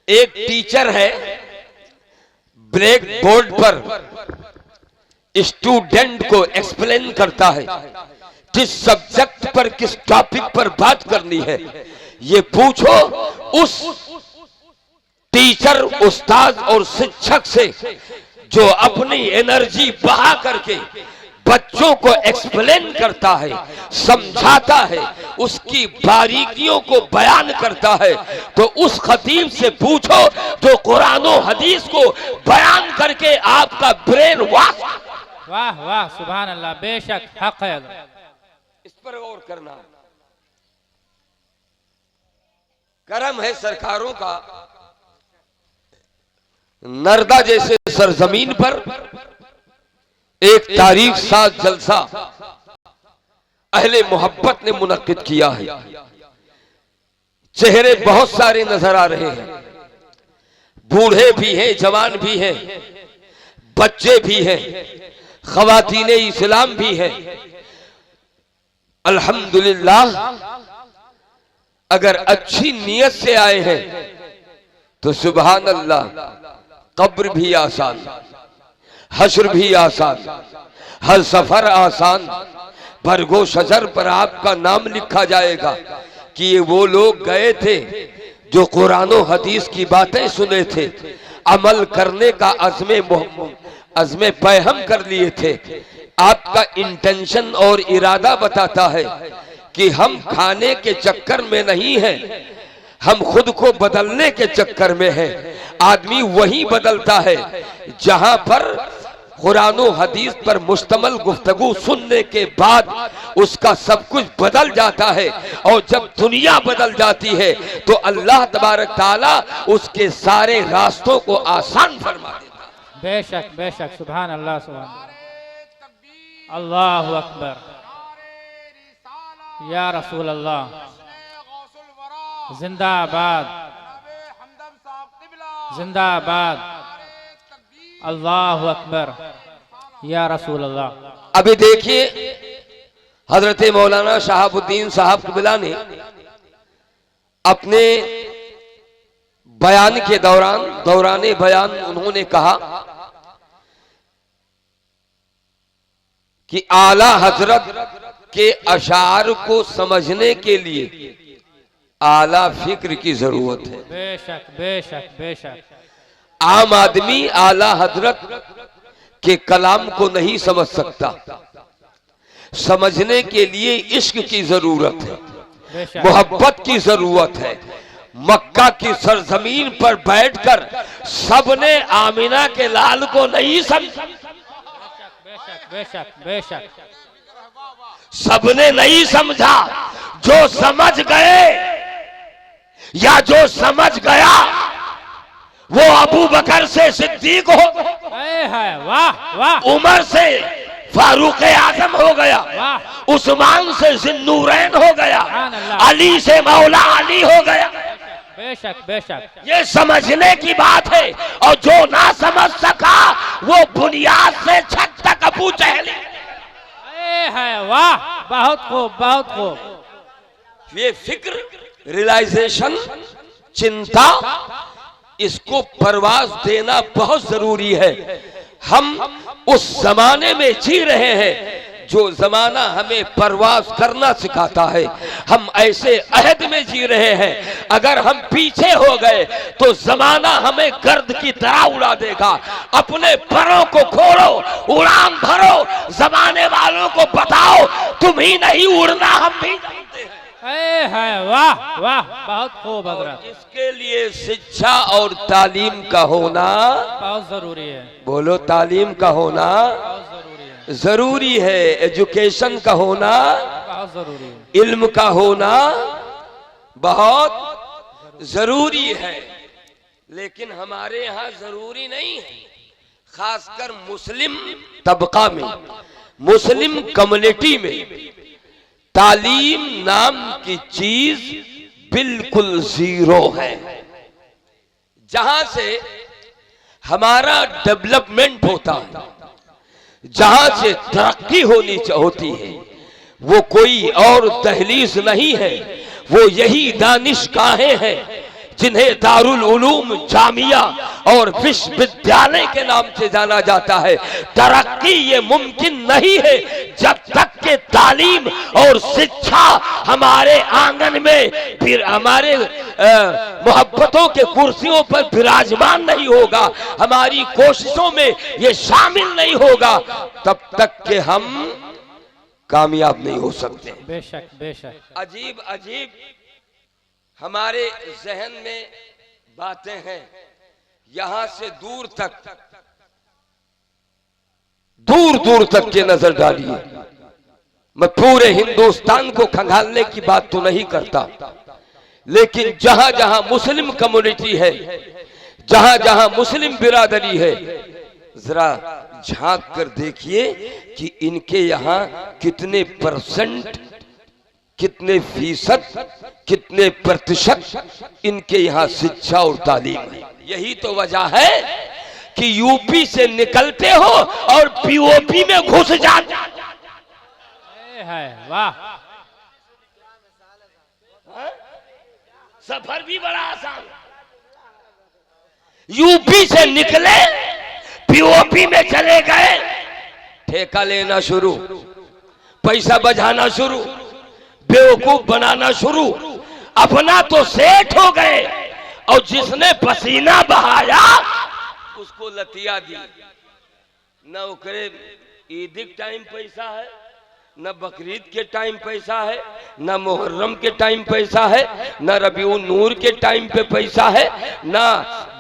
एक टीचर है, black board पर स्टूडेंट को एक्सप्लेन करता है किस सब्जेक्ट पर, किस टॉपिक पर बात करनी है। ये पूछो उस टीचर, उस्ताद और शिक्षक से जो अपनी एनर्जी बहा करके बच्चों को एक्सप्लेन करता है, समझाता है, उसकी बारीकियों को बयान करता है। तो उस खतीब से पूछो जो कुरान और हदीस को बयान करके आपका ब्रेन वॉश। वाह वाह, सुभान अल्लाह, बेशक हक है। इस पर गौर करना। करम है सरकारों का, नर्दा जैसे सरजमीन पर एक तारीख साज जलसा अहले मोहब्बत ने मुनक्किद किया है। चेहरे बहुत सारे नजर आ रहे हैं, बूढ़े भी हैं, जवान भी हैं, बच्चे भी हैं, खवातीने इस्लाम भी हैं। अल्हम्दुलिल्लाह, अगर अच्छी नीयत से आए हैं तो सुभान अल्लाह, कब्र भी आसान, हश्र भी आसान, हर सफर आसान। बरगो शजर पर आपका नाम लिखा जाएगा कि ये वो लोग गए थे जो कुरान और हदीस की बातें सुने थे, अमल करने का अज़्मे पैहम कर लिए थे। आपका इंटेंशन और इरादा बताता है कि हम खाने के चक्कर में नहीं हैं, हम खुद को बदलने के चक्कर में हैं। आदमी वही बदलता है जहां पर कुरान और हदीस पर मुश्तमल गुफ्तगू सुनने के बाद उसका सब कुछ बदल जाता है। और जब दुनिया बदल जाती है तो अल्लाह तबारक ताला उसके सारे रास्तों को आसान फरमा देता है। बेशक बेशक, सुभान अल्लाह, सुभान अल्लाहु अकबर, या रसूल अल्लाह, जिंदाबाद जिंदाबाद, अल्लाहु अकबर, या रसूल अल्लाह। अभी देखिए, हजरत मौलाना शहाबुद्दीन साहब क़िबला ने अपने बयान के दौरान बयान उन्होंने कहा कि आला हजरत के अशार को समझने के लिए आला फिक्र की जरूरत है। बेशक बेशक बेशक, आम आदमी आला हजरत के कलाम को नहीं समझ सकता। समझने के लिए इश्क की जरूरत है, मोहब्बत की जरूरत है। मक्का की सरजमीन पर बैठकर सबने आमिना के लाल को नहीं समझा। बेशक बेशक बेशक, सबने नहीं समझा। जो समझ गए या जो समझ गया वो अबू बकर से सिद्दीक हो, वाह वाह, उमर से फारूक आजम हो गया, उस्मान से जिन्नूरैन हो गया, अली से मौला अली हो गया। बेशक बेशक, ये समझने की बात है। और जो ना समझ सका वो बुनियाद से छत तक अबू जहल है। वाह, बहुत खूब बहुत खूब। ये फिक्र, रियलाइजेशन, चिंता, इसको परवाज देना बहुत जरूरी है। हम उस जमाने में जी रहे हैं जो जमाना हमें परवाज करना सिखाता है। हम ऐसे अहद में जी रहे हैं, अगर हम पीछे हो गए तो जमाना हमें गर्द की तरह उड़ा देगा। अपने परों को खोलो, उड़ान भरो, जमाने वालों को बताओ तुम ही नहीं उड़ना, हम भी जानते हैं। है वाह वाह, बहुत खूब हजरत। इसके लिए शिक्षा और तालीम का होना बहुत जरूरी है। बोलो, तालीम का होना बहुत जरूरी है, जरूरी है। एजुकेशन का होना बहुत जरूरी है, इल्म का होना बहुत जरूरी है। लेकिन हमारे यहाँ जरूरी नहीं है, खासकर मुस्लिम तबका में, मुस्लिम कम्युनिटी में तालीम नाम की चीज बिल्कुल जीरो है। जहां से हमारा डेवलपमेंट होता है, जहां से तरक्की होती है, वो कोई और दहलीज नहीं है, वो यही दानिशगाहें हैं जिन्हें दारुल उलूम जामिया और विश्वविद्यालय के नाम से जाना जाता है, तरक्की ये मुमकिन नहीं है जब तक के तालीम और शिक्षा हमारे आंगन में फिर हमारे मोहब्बतों के कुर्सियों पर विराजमान नहीं होगा, हमारी कोशिशों में ये शामिल नहीं होगा, तब तक के हम कामयाब नहीं हो सकते। बेशक बेशक। अजीब अजीब हमारे जहन में बातें हैं, यहां से दूर दूर तक की नजर डालिए। मैं पूरे हिंदुस्तान को खंगालने की बात तो नहीं करता, लेकिन जहां जहां मुस्लिम कम्युनिटी है, जहां जहां मुस्लिम बिरादरी है, जरा झांक कर देखिए कि इनके यहाँ कितने परसेंट, कितने फीसद, कितने प्रतिशत इनके यहाँ शिक्षा और तालीम है। यही तो वजह है कि यूपी से निकलते हो और पीओपी में घुस जाते है। वाह, सफर भी बड़ा आसान। यूपी से निकले, पीओपी में चले गए, ठेका लेना शुरू, पैसा बचाना शुरू, बेवकूफ बनाना शुरू, अपना तो सेठ हो गए और जिसने पसीना बहाया उसको लतिया दी। न ओकरे ईद के टाइम पैसा है, न बकरीद के टाइम पैसा है, न मुहर्रम के टाइम पैसा है, न रबीउन नूर के टाइम पे पैसा है, न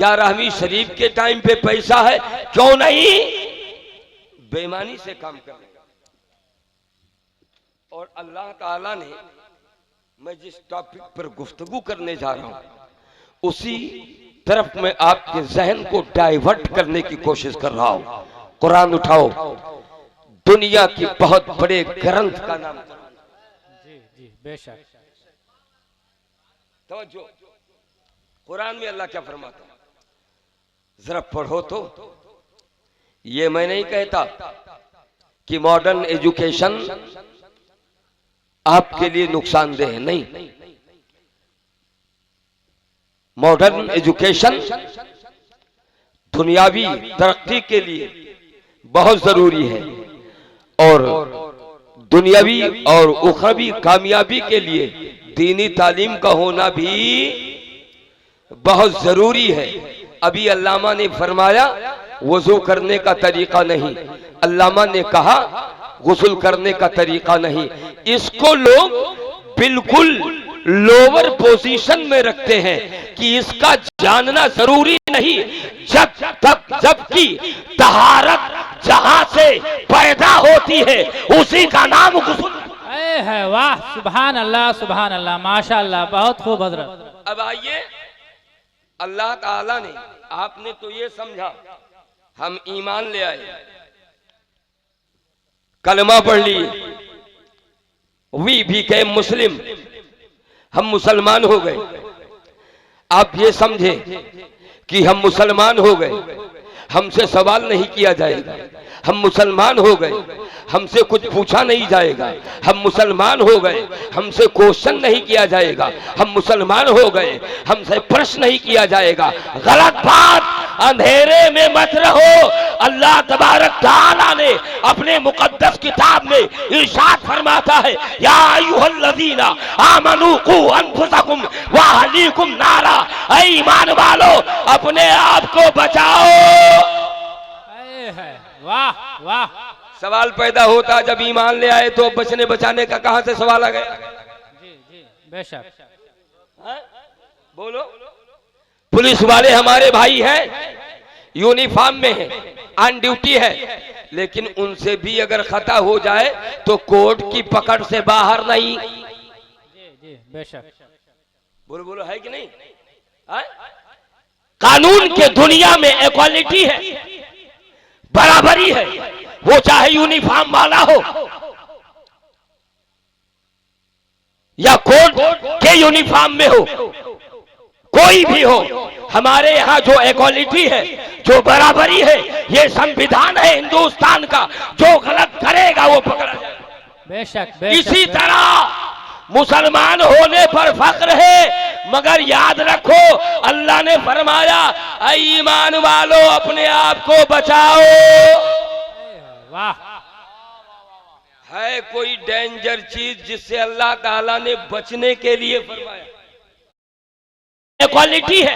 11वीं शरीफ के टाइम पे पैसा है। क्यों नहीं? बेईमानी से काम करने का। और अल्लाह ताला ने, मैं जिस टॉपिक पर गुफ्तगू करने जा रहा हूं उसी तरफ मैं आपके जहन को डाइवर्ट करने की कोशिश कर रहा हूं। कुरान उठाओ, दुनिया की बहुत बड़े ग्रंथ का नाम। जी जी बेशक। तवज्जो, कुरान में अल्लाह क्या फरमाता है, जरा पढ़ो तो। ये मैं नहीं कहता कि मॉडर्न एजुकेशन आपके लिए नुकसानदेह है, नहीं। मॉडर्न एजुकेशन दुनियावी तरक्की के लिए बहुत जरूरी है और दुनियावी और उखरवी कामयाबी के लिए दीनी तालीम का होना भी बहुत जरूरी है। अभी अल्लामा ने फरमाया वजू करने का तरीका नहीं, अल्लामा ने कहा गुस्ल करने का तरीका नहीं। इसको लोग बिल्कुल लोअर पोजीशन में रखते हैं कि इसका जानना जरूरी नहीं, जबकि तहारत जहां से पैदा होती है उसी का नाम गुस्ल है। वाह, सुभान अल्लाह, सुभान अल्लाह, माशाअल्लाह, बहुत खूब हजरत। अब आइए, अल्लाह ताला ने, आपने तो ये समझा हम ईमान ले आए, कलमा पढ़ लिए, वी बिकेम मुस्लिम, हम मुसलमान हो गए। आप ये समझे कि हम मुसलमान हो गए, हमसे सवाल नहीं किया जाएगा, हम मुसलमान हो गए, हमसे कुछ पूछा नहीं जाएगा, हम मुसलमान हो गए, हमसे क्वेश्चन नहीं किया जाएगा, हम मुसलमान हो गए, हमसे प्रश्न नहीं किया जाएगा। गलत बात, अंधेरे में मत रहो। अल्लाह तबारक तआला ने अपने मुकद्दस किताब में इरशाद फरमाता है, या अय्युहल्लज़ीना आमनू कू अनफुसकुम व अहलीकुम नारा, ऐ ईमान वालो अपने आप को बचाओ। वाह वाह। सवाल पैदा होता जब ईमान ले आए तो बचने बचाने का कहां से सवाल आ गया? जी जी बेशक। बोलो, पुलिस वाले हमारे भाई हैं, यूनिफॉर्म में हैं, ऑन ड्यूटी है, लेकिन उनसे भी अगर खता हो जाए तो कोर्ट की पकड़ से बाहर नहीं। जी जी बेशक। बोलो बोलो, है कि नहीं? कानून के दुनिया में इक्वालिटी है, बराबरी है, वो चाहे यूनिफॉर्म वाला हो या कोर्ट के यूनिफॉर्म में हो, कोई भी हो, हमारे यहाँ जो इक्वालिटी है, जो बराबरी है, ये संविधान है हिंदुस्तान का, जो गलत करेगा वो पकड़ा जाएगा। बेशक इसी तरह मुसलमान होने पर फख्र है, मगर याद रखो अल्लाह ने फरमाया ऐ ईमान वालों अपने आप को बचाओ। वाह, है कोई डेंजर चीज जिससे अल्लाह ताला ने बचने के लिए फरमाया? क्वालिटी है।